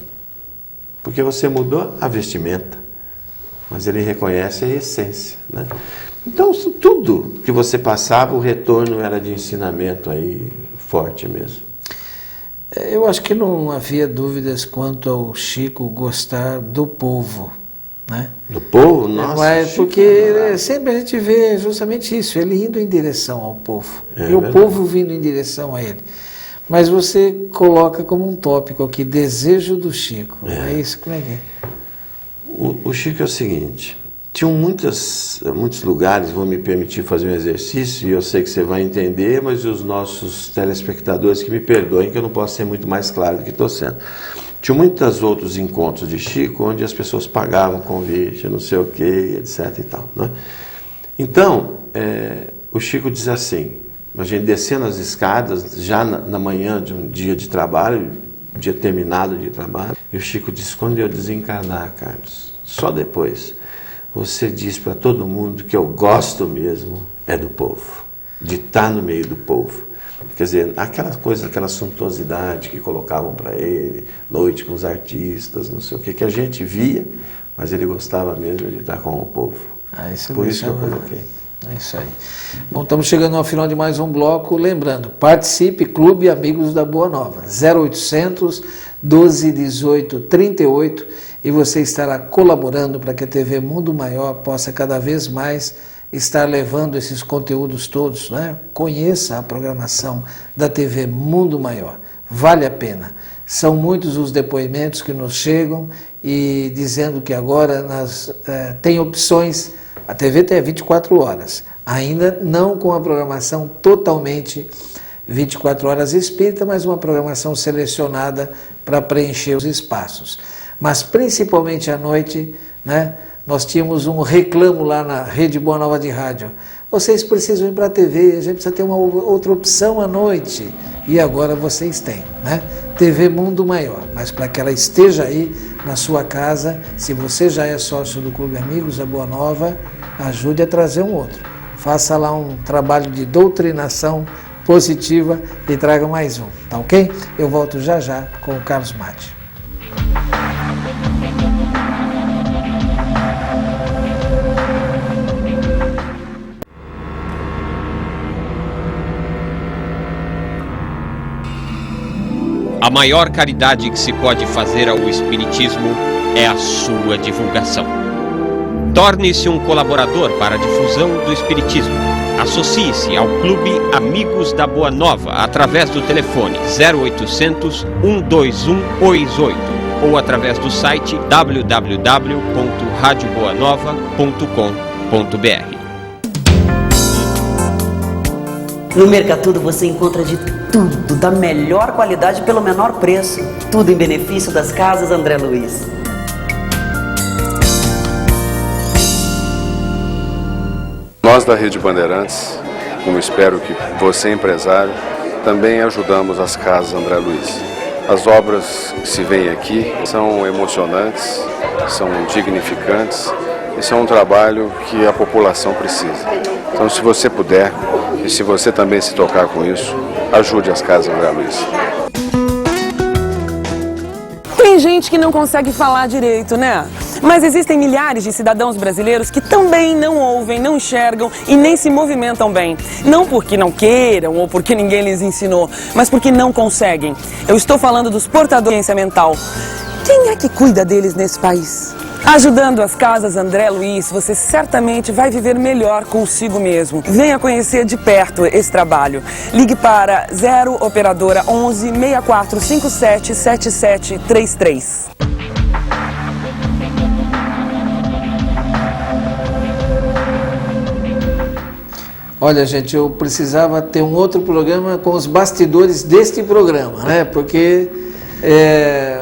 B: Porque você mudou a vestimenta, mas ele reconhece a essência, né? Então, tudo que você passava, o retorno era de ensinamento aí forte mesmo.
A: Eu acho que não havia dúvidas quanto ao Chico gostar do povo, né?
B: Do povo? Nossa,
A: mas porque sempre a gente vê justamente isso, ele indo em direção ao povo, e o povo vindo em direção a ele. Mas você coloca como um tópico aqui, desejo do Chico, é isso? Como é que é?
B: O Chico é o seguinte, tinham muitos lugares, vou me permitir fazer um exercício, e eu sei que você vai entender, mas os nossos telespectadores que me perdoem, que eu não posso ser muito mais claro do que estou sendo. Tinha muitos outros encontros de Chico, onde as pessoas pagavam convite, não sei o quê, etc. e tal, né? Então, o Chico diz assim, a gente descendo as escadas, já na manhã de um dia de trabalho, dia terminado de trabalho, e o Chico diz, quando eu desencarnar, Carlos, só depois, você diz para todo mundo que eu gosto mesmo é do povo, de estar no meio do povo. Quer dizer, aquela coisa, aquela suntuosidade que colocavam para ele, noite com os artistas, não sei o que a gente via, mas ele gostava mesmo de estar com o povo. Por isso que eu coloquei.
A: É isso aí. Bom, estamos chegando ao final de mais um bloco. Lembrando, participe, Clube Amigos da Boa Nova, 0800 12 18 38, e você estará colaborando para que a TV Mundo Maior possa cada vez mais estar levando esses conteúdos todos, né? Conheça a programação da TV Mundo Maior, vale a pena. São muitos os depoimentos que nos chegam e dizendo que agora tem opções. A TV tem 24 horas, ainda não com a programação totalmente 24 horas espírita, mas uma programação selecionada para preencher os espaços. Mas principalmente à noite, né, nós tínhamos um reclamo lá na Rede Boa Nova de Rádio. Vocês precisam ir para a TV, a gente precisa ter uma outra opção à noite. E agora vocês têm, né? TV Mundo Maior, mas para que ela esteja aí na sua casa, se você já é sócio do Clube Amigos da Boa Nova, ajude a trazer um outro. Faça lá um trabalho de doutrinação positiva e traga mais um, tá ok? Eu volto já já com o Carlos Mate.
H: A maior caridade que se pode fazer ao Espiritismo é a sua divulgação. Torne-se um colaborador para a difusão do Espiritismo. Associe-se ao Clube Amigos da Boa Nova através do telefone 0800 121 88 ou através do site www.radioboanova.com.br.
L: No Mercatudo você encontra de tudo, da melhor qualidade pelo menor preço. Tudo em benefício das Casas André Luiz.
M: Nós da Rede Bandeirantes, como espero que você, empresário, também ajudamos as Casas André Luiz. As obras que se veem aqui são emocionantes, são dignificantes e são um trabalho que a população precisa. Então, se você puder, e se você também se tocar com isso, ajude as Casas André Luiz.
E: Tem gente que não consegue falar direito, né? Mas existem milhares de cidadãos brasileiros que também não ouvem, não enxergam e nem se movimentam bem. Não porque não queiram ou porque ninguém lhes ensinou, mas porque não conseguem. Eu estou falando dos portadores de ciência mental. Quem é que cuida deles nesse país? Ajudando as Casas André Luiz, você certamente vai viver melhor consigo mesmo. Venha conhecer de perto esse trabalho. Ligue para 0 operadora 11 6457 7733.
A: Olha, gente, eu precisava ter um outro programa com os bastidores deste programa, né? Porque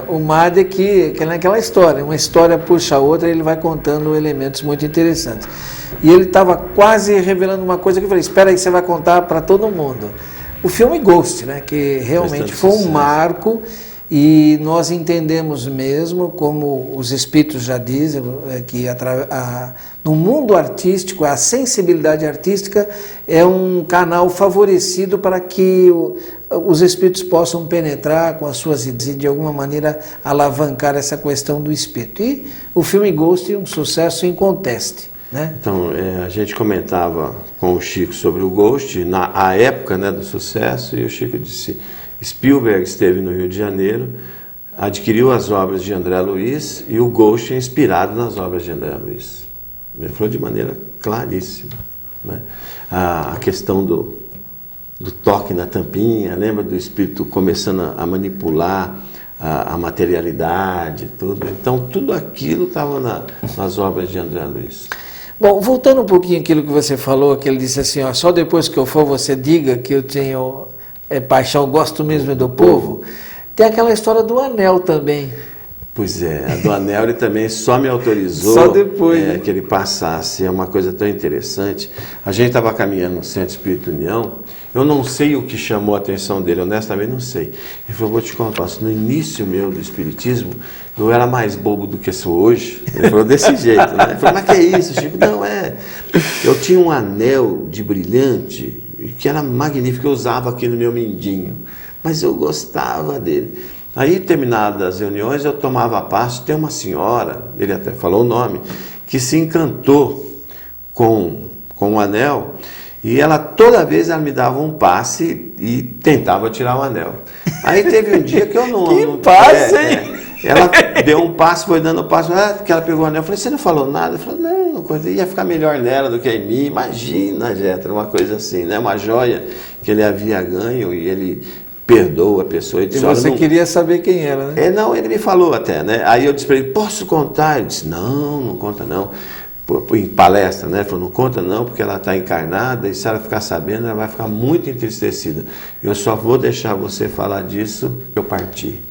A: o MAD que é naquela história, uma história puxa a outra, ele vai contando elementos muito interessantes. E ele estava quase revelando uma coisa que eu falei, espera aí, você vai contar para todo mundo. O filme Ghost, né? Que realmente foi um marco. E nós entendemos mesmo, como os espíritos já dizem, que no mundo artístico, a sensibilidade artística é um canal favorecido para que os espíritos possam penetrar com as suas ideias e de alguma maneira alavancar essa questão do espírito. E o filme Ghost é um sucesso inconteste. Né?
B: Então, a gente comentava com o Chico sobre o Ghost, na época, né, do sucesso, e o Chico disse... Spielberg esteve no Rio de Janeiro, adquiriu as obras de André Luiz e o Ghost é inspirado nas obras de André Luiz. Ele falou de maneira claríssima. Né? A questão do toque na tampinha, lembra do espírito começando a manipular a materialidade, tudo. Então, tudo aquilo estava nas obras de André Luiz.
A: Bom, voltando um pouquinho àquilo que você falou, que ele disse assim, ó, só depois que eu for você diga que eu tenho... paixão, gosto mesmo do povo. Tem aquela história do anel também.
B: Pois é, a do anel ele também só me autorizou
A: só depois, né?
B: que ele passasse. É uma coisa tão interessante. A gente estava caminhando no Centro Espírito União, eu não sei o que chamou a atenção dele, honestamente não sei. Ele falou, vou te contar, no início meu do Espiritismo, eu era mais bobo do que sou hoje. Ele falou desse jeito, né? Ele falou, mas que é isso, Chico? Não, eu tinha um anel de brilhante, que era magnífico, eu usava aqui no meu mindinho, mas eu gostava dele. Aí, terminadas as reuniões, eu tomava passe. Tem uma senhora, ele até falou o nome, que se encantou com o anel, e ela, toda vez, ela me dava um passe e tentava tirar o anel. Aí teve um dia que eu não...
A: Que passe, hein?
B: Ela deu um passe, foi dando um passe, que ela pegou o anel. Eu falei, você não falou nada? Eu falei, não, ia ficar melhor nela do que em mim. Imagina, Jétra, uma coisa assim, né? Uma joia que ele havia ganho e ele... perdoa a pessoa.
A: E você queria saber quem era, né?
B: Não, ele me falou até, né? Aí eu disse para ele, posso contar? Ele disse, não conta não. Em palestra, né? Ele falou, não conta não, porque ela está encarnada e se ela ficar sabendo, ela vai ficar muito entristecida. Eu só vou deixar você falar disso que eu parti.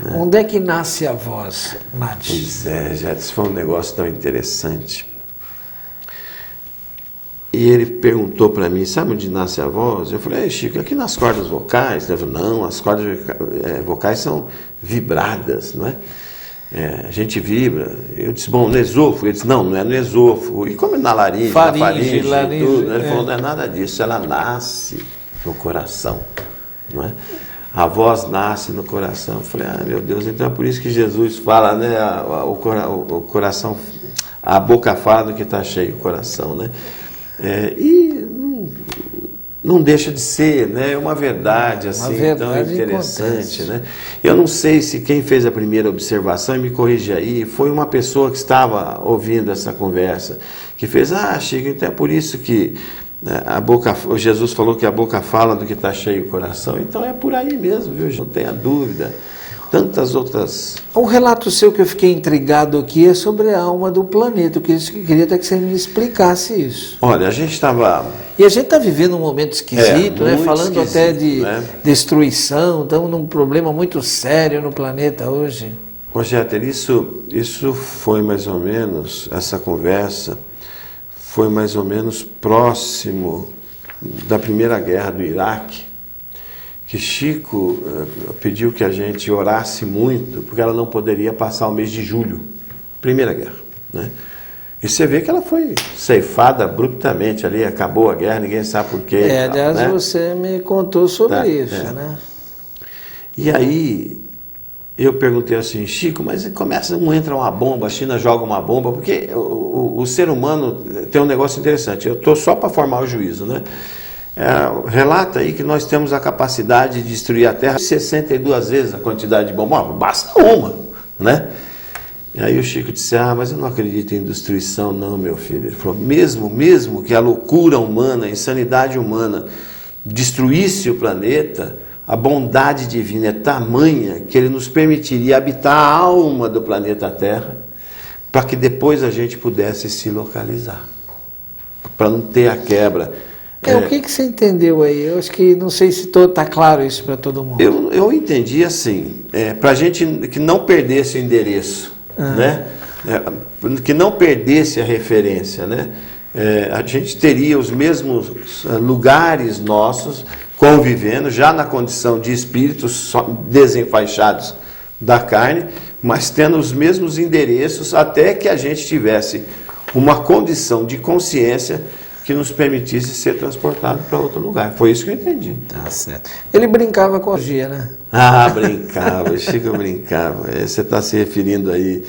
B: Né?
A: Onde é que nasce a voz, Nath?
B: Pois é, já isso foi um negócio tão interessante. E ele perguntou para mim, sabe onde nasce a voz? Eu falei, Chico, aqui nas cordas vocais. Ele falou, não, as cordas vocais são vibradas, não é? A gente vibra. Eu disse, bom, no esôfago. Ele disse, não é no esôfago. E como é na laringe, na faringe e tudo. Ele falou, não é nada disso, ela nasce no coração, não é? A voz nasce no coração. Eu falei, meu Deus, então é por isso que Jesus fala, né? O coração, a boca fala do que está cheio o coração, né? E não deixa de ser, né, uma verdade assim, tão interessante, né? Eu não sei se quem fez a primeira observação, e me corrige aí, foi uma pessoa que estava ouvindo essa conversa, que fez, Chico, então é por isso que Jesus falou que a boca fala do que está cheio o coração, então é por aí mesmo, viu? Não tenha dúvida. Tantas outras...
A: Um relato seu que eu fiquei intrigado aqui é sobre a alma do planeta. Eu queria até que você me explicasse isso.
B: Olha, a gente estava...
A: E a gente está vivendo um momento esquisito, né? Falando até de destruição, estamos num problema muito sério no planeta hoje.
B: Jéter, isso foi mais ou menos, essa conversa foi mais ou menos próximo da Primeira Guerra do Iraque, que Chico pediu que a gente orasse muito, porque ela não poderia passar o mês de julho, Primeira Guerra, né? E você vê que ela foi ceifada abruptamente ali, acabou a guerra, ninguém sabe por quê.
A: Aliás, né? Você me contou sobre isso, né?
B: E aí, eu perguntei assim, Chico, mas entra uma bomba, a China joga uma bomba, porque o ser humano tem um negócio interessante, eu estou só para formar o juízo, né? Relata aí que nós temos a capacidade de destruir a Terra 62 vezes a quantidade de bomba. Basta uma, né? E aí o Chico disse, mas eu não acredito em destruição não, meu filho. Ele falou, mesmo que a loucura humana, a insanidade humana destruísse o planeta, a bondade divina é tamanha que ele nos permitiria habitar a alma do planeta Terra para que depois a gente pudesse se localizar, para não ter a quebra.
A: O que você entendeu aí? Eu acho que não sei se está claro isso para todo mundo.
B: Eu entendi assim, para a gente que não perdesse o endereço, né? Que não perdesse a referência, né? A gente teria os mesmos lugares nossos convivendo, já na condição de espíritos desenfaixados da carne, mas tendo os mesmos endereços até que a gente tivesse uma condição de consciência que nos permitisse ser transportado para outro lugar. Foi isso que eu entendi.
A: Tá certo. Ele brincava com a magia, né?
B: Brincava, o Chico brincava. Você está se referindo aí,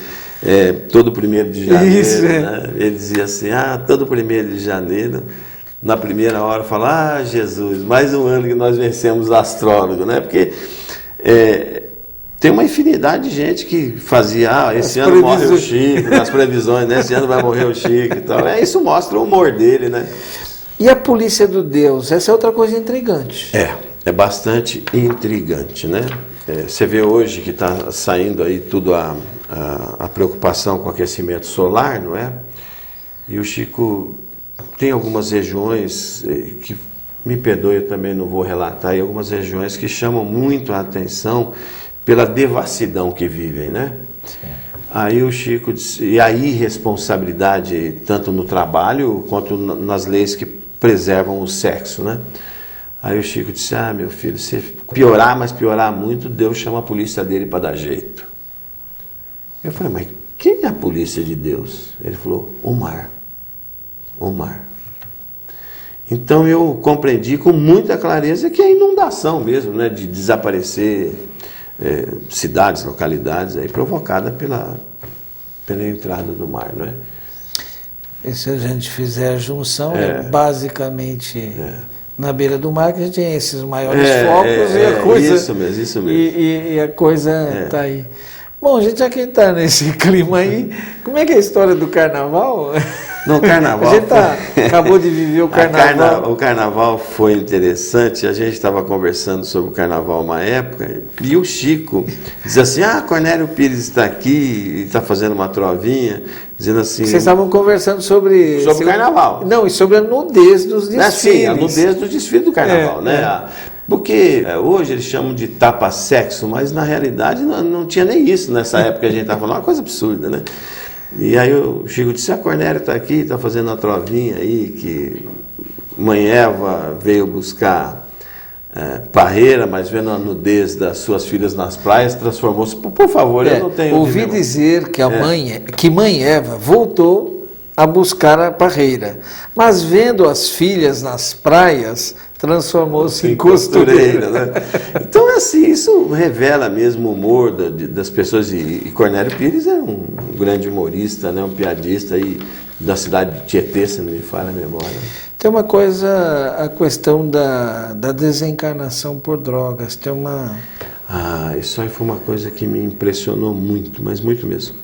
B: todo 1º de janeiro,
A: isso,
B: né? Ele dizia assim, todo 1º de janeiro, na primeira hora, fala, Jesus, mais um ano que nós vencemos o astrólogo, né? Porque tem uma infinidade de gente que fazia, esse ano morre o Chico, nas previsões, né? Esse ano vai morrer o Chico e tal. Isso mostra o humor dele, né?
A: E a polícia do Deus? Essa é outra coisa intrigante.
B: É bastante intrigante, né? Você vê hoje que está saindo aí tudo a preocupação com o aquecimento solar, não é? E o Chico tem algumas regiões que, me perdoe, eu também não vou relatar, e algumas regiões que chamam muito a atenção pela devassidão que vivem, né? Aí o Chico disse, e a irresponsabilidade tanto no trabalho quanto nas leis que preservam o sexo, né? Aí o Chico disse, meu filho, se piorar, mas piorar muito, Deus chama a polícia dele para dar jeito. Eu falei, mas quem é a polícia de Deus? Ele falou, o mar. O mar. Então eu compreendi com muita clareza que é inundação mesmo, né, de desaparecer cidades, localidades, aí, provocada pela entrada do mar, não é?
A: E se a gente fizer a junção, basicamente na beira do mar que a gente tem esses maiores focos e a coisa...
B: Isso mesmo.
A: E a coisa está aí. Bom, gente, já quem está nesse clima aí, como é que é a história do carnaval?
B: No carnaval.
A: A gente acabou de viver o carnaval.
B: O carnaval foi interessante. A gente estava conversando sobre o carnaval uma época e o Chico diz assim: Cornélio Pires está aqui, está fazendo uma trovinha, dizendo assim.
A: Vocês estavam conversando sobre
B: o carnaval.
A: Não, e sobre a nudez dos desfiles.
B: Sim, a nudez do desfile do carnaval, né? Porque hoje eles chamam de tapa-sexo, mas na realidade não tinha nem isso nessa época que a gente estava falando, uma coisa absurda, né? E aí o Chico disse, a Cornélio está aqui, está fazendo uma trovinha aí, que mãe Eva veio buscar parreira, mas vendo a nudez das suas filhas nas praias, transformou-se. Por favor, eu não tenho...
A: Ouvi dizer que mãe Eva voltou a buscar a parreira, mas vendo as filhas nas praias, transformou-se em costureira.
B: Né? Então, assim, isso revela mesmo o humor das pessoas. E Cornélio Pires é um grande humorista, né? Um piadista aí da cidade de Tietê, se não me falha a memória.
A: Tem uma coisa, a questão da desencarnação por drogas. Tem uma...
B: isso aí foi uma coisa que me impressionou muito, mas muito mesmo.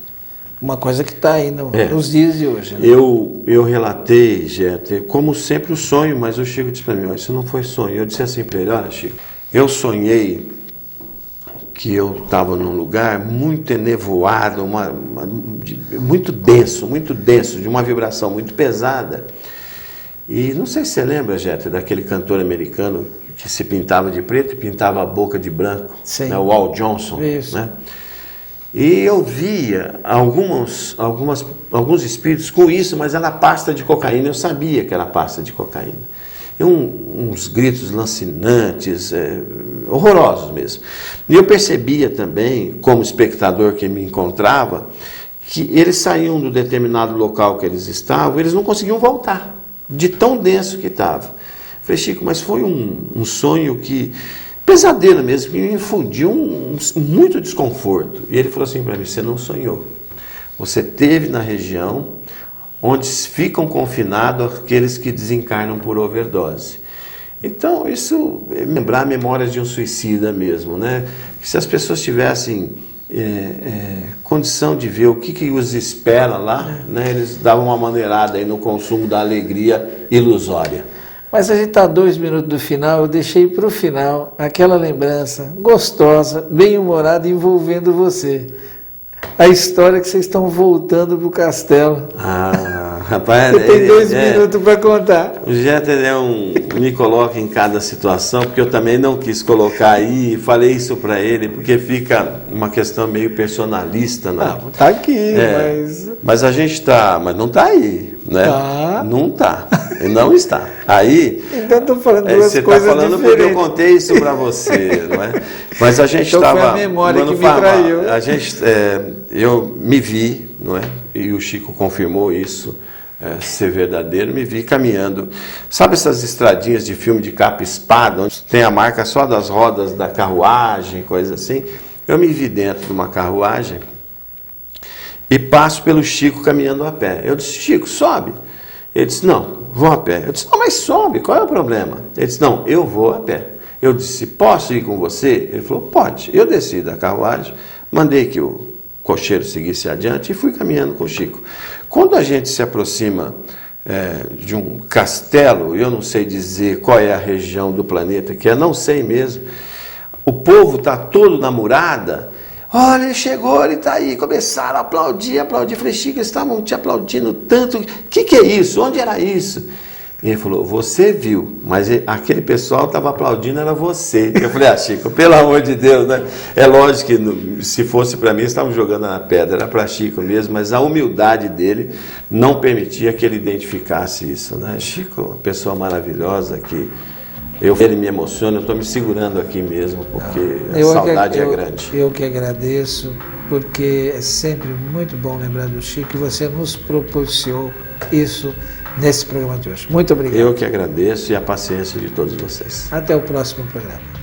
A: Uma coisa que está aí nos dias de hoje. Né?
B: Eu relatei, Jeter, como sempre o sonho, mas o Chico disse para mim, isso não foi sonho. Eu disse assim para ele, olha Chico, eu sonhei que eu estava num lugar muito enevoado, muito denso, de uma vibração muito pesada. E não sei se você lembra, Jeter, daquele cantor americano que se pintava de preto e pintava a boca de branco, né, o Al Johnson.
A: Isso.
B: Né? E eu via alguns espíritos com isso, mas era pasta de cocaína, eu sabia que era pasta de cocaína. E uns gritos lancinantes, horrorosos mesmo. E eu percebia também, como espectador que me encontrava, que eles saíam do determinado local que eles estavam, eles não conseguiam voltar, de tão denso que estava. Falei, Chico, mas foi um sonho que... pesadelo mesmo, que me infundiu muito desconforto. E ele falou assim para mim, você não sonhou. Você esteve na região onde ficam confinados aqueles que desencarnam por overdose. Então, isso é lembrar memórias de um suicida mesmo, né? Que se as pessoas tivessem condição de ver o que os espera lá, né? Eles davam uma maneirada aí no consumo da alegria ilusória.
A: Mas a gente está a 2 minutos do final, eu deixei para o final aquela lembrança gostosa, bem-humorada, envolvendo você. A história que vocês estão voltando para o castelo.
B: Rapaz...
A: Você tem 2 minutos para contar.
B: O Jeter me coloca em cada situação, porque eu também não quis colocar aí, falei isso para ele, porque fica uma questão meio personalista. Né?
A: Está aqui, mas...
B: Mas a gente está... Mas não está aí, né? Não está. Não está. Aí...
A: Então estou falando duas
B: você
A: coisas
B: está falando
A: diferentes.
B: porque eu contei isso para você, não é? Mas a gente
A: então
B: estava...
A: foi a memória que me traiu.
B: Eu me vi, não é? E o Chico confirmou isso, ser verdadeiro, me vi caminhando. Sabe essas estradinhas de filme de capa e espada, onde tem a marca só das rodas da carruagem, coisa assim? Eu me vi dentro de uma carruagem e passo pelo Chico caminhando a pé. Eu disse, Chico, sobe. Ele disse, não, vou a pé. Eu disse, não, mas sobe, qual é o problema? Ele disse, não, eu vou a pé. Eu disse, posso ir com você? Ele falou, pode. Eu desci da carruagem, mandei que o cocheiro seguisse adiante e fui caminhando com o Chico. Quando a gente se aproxima de um castelo, eu não sei dizer qual é a região do planeta que é, não sei mesmo, o povo está todo na murada. Olha, ele chegou, ele está aí. Começaram a aplaudir. Falei, Chico, eles estavam te aplaudindo tanto. O que é isso? Onde era isso? E ele falou, você viu, mas aquele pessoal estava aplaudindo, era você. Eu falei, Chico, pelo amor de Deus, né? É lógico que se fosse para mim, eles estavam jogando na pedra, era para Chico mesmo, mas a humildade dele não permitia que ele identificasse isso, né? Chico, uma pessoa maravilhosa que ele me emociona, eu estou me segurando aqui mesmo, porque a saudade é grande.
A: Eu que agradeço, porque é sempre muito bom lembrar do Chico, e você nos proporcionou isso nesse programa de hoje. Muito obrigado.
B: Eu que agradeço e a paciência de todos vocês.
A: Até o próximo programa.